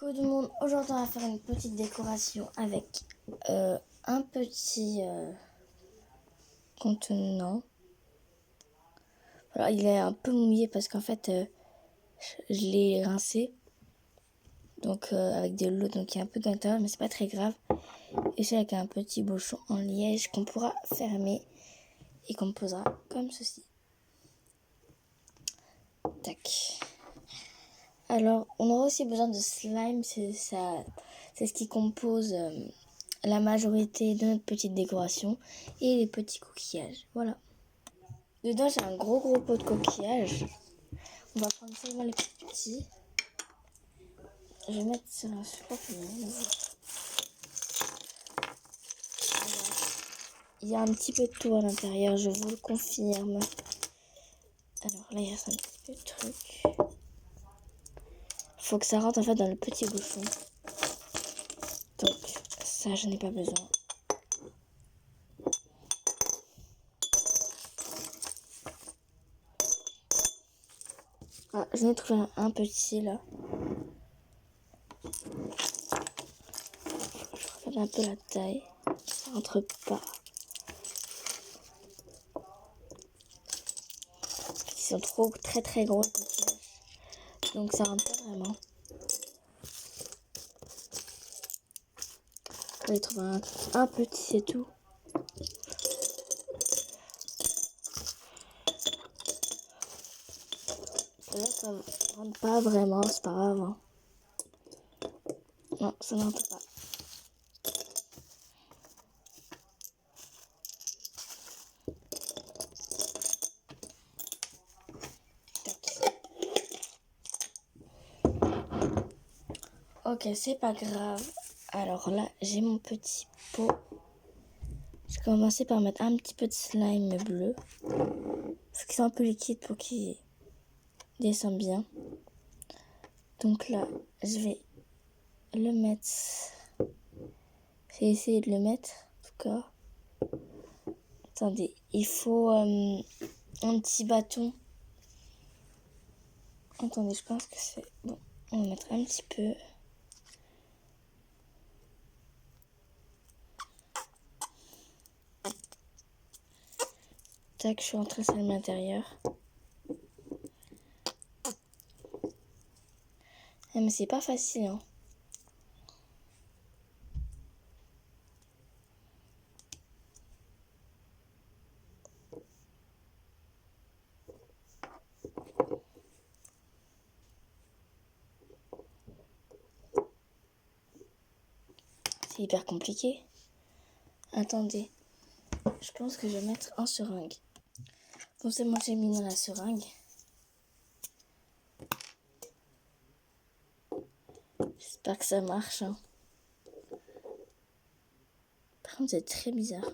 Coucou tout le monde, aujourd'hui on va faire une petite décoration avec un petit contenant. Alors il est un peu mouillé parce qu'en fait je l'ai rincé donc avec de l'eau, donc il y a un peu d'intérieur mais c'est pas très grave. Et c'est avec un petit bouchon en liège qu'on pourra fermer et qu'on posera comme ceci. Tac. Alors on aura aussi besoin de slime, c'est ce qui compose la majorité de notre petite décoration et les petits coquillages. Voilà. Dedans, j'ai un gros pot de coquillages. On va prendre seulement les petits. Je vais mettre sur un support. Il y a un petit peu de tout à l'intérieur, je vous le confirme. Alors là, il reste un petit peu de truc. Faut que ça rentre en fait dans le petit bouchon. Donc ça, je n'ai pas besoin. Ah, je vais trouver un petit là. Je regarde un peu la taille. Ça rentre pas. Ils sont très gros. Donc ça rentre pas vraiment. Je vais trouver un petit, c'est tout. Là, ça rentre pas vraiment, c'est pas grave. Hein. Non, ça n'entre pas. Ok, c'est pas grave. Alors là, j'ai mon petit pot. Je vais commencer par mettre un petit peu de slime bleu. Faut qu'il soit un peu liquide pour qu'il descende bien. Donc là, je vais le mettre. Je vais essayer de le mettre, en tout cas. Attendez, il faut un petit bâton. Attendez, je pense que c'est bon. On va mettre un petit peu. Tac, je suis rentrée sur l'intérieur. Ah, mais c'est pas facile, hein. C'est hyper compliqué. Attendez, je pense que je vais mettre en seringue. Bon, c'est bon, j'ai mis dans la seringue. J'espère que ça marche. Hein. Par contre, c'est très bizarre.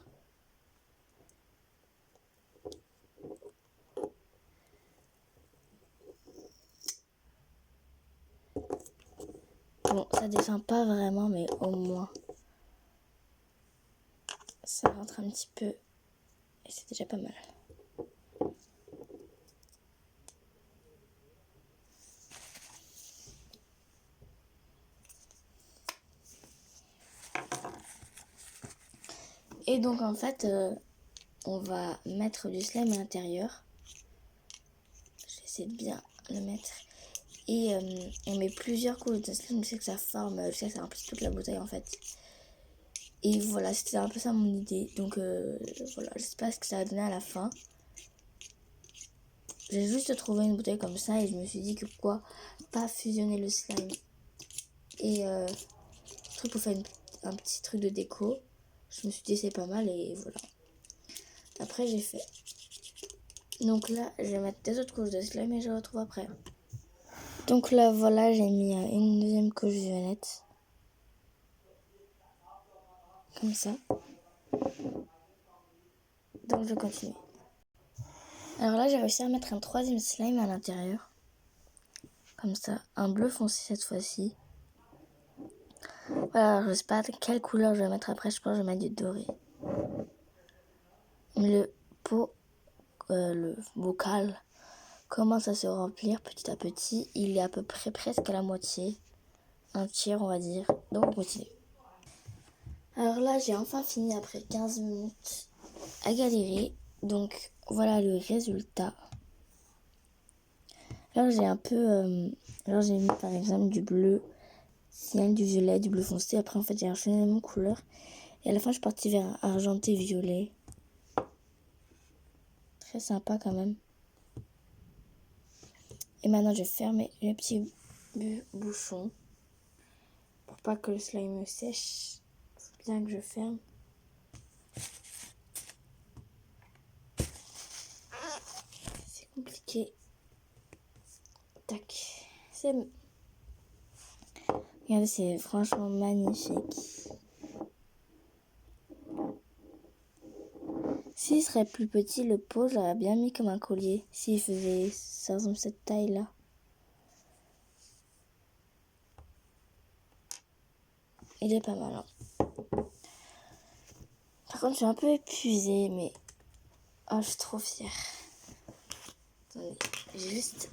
Bon, ça descend pas vraiment, mais au moins, ça rentre un petit peu. Et c'est déjà pas mal. Et donc, en fait, on va mettre du slime à l'intérieur. Je vais essayer de bien le mettre. Et on met plusieurs couches de slime. Je sais que ça forme, je sais que ça remplit toute la bouteille, en fait. Et voilà, c'était un peu ça mon idée. Donc, voilà, j'espère ce que ça va donner à la fin. J'ai juste trouvé une bouteille comme ça et je me suis dit que pourquoi pas fusionner le slime et truc pour faire un petit truc de déco. Je me suis dit c'est pas mal et voilà. Après j'ai fait. Donc là je vais mettre des autres couches de slime et je retrouve après. Donc là voilà, j'ai mis une deuxième couche violette. Comme ça. Donc je continue. Alors là j'ai réussi à mettre un troisième slime à l'intérieur. Comme ça, un bleu foncé cette fois-ci. Voilà, je sais pas quelle couleur je vais mettre après, je pense que je vais mettre du doré. Le pot, le bocal commence à se remplir petit à petit. Il est à peu près presque à la moitié. un tiers, on va dire. Donc on continue. Alors là, j'ai enfin fini après 15 minutes à galérer. Donc voilà le résultat. Alors j'ai un peu... alors j'ai mis par exemple du bleu ciel, du violet, du bleu foncé. Après en fait j'ai enchaîné mon couleur. Et à la fin je suis partie vers un argenté violet. Très sympa quand même. Et maintenant je vais fermer le petit bouchon. Pour pas que le slime me sèche. C'est bien que je ferme. C'est compliqué. Tac. C'est... Regardez, c'est franchement magnifique. S'il serait plus petit, le pot, j'aurais bien mis comme un collier. S'il faisait, par exemple, cette taille-là. Il est pas mal. Hein. Par contre, je suis un peu épuisée, mais... Oh, je suis trop fière. Attendez, je vais juste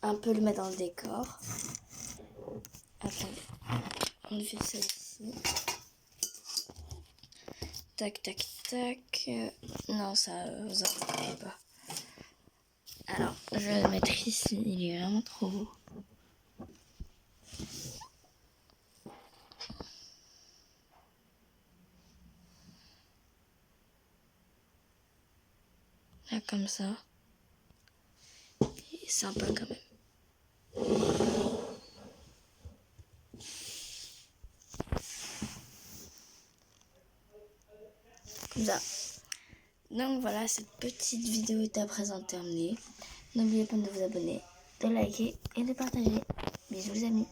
un peu le mettre dans le décor. Attendez, on fait ça ici. Tac, tac, tac. Non, ça vous entendez pas. Alors, je vais le mettre ici. Il est vraiment trop beau. Là, comme ça. Il est sympa quand même. Comme ça. Donc voilà, cette petite vidéo est à présent terminée. N'oubliez pas de vous abonner, de liker et de partager. Bisous les amis.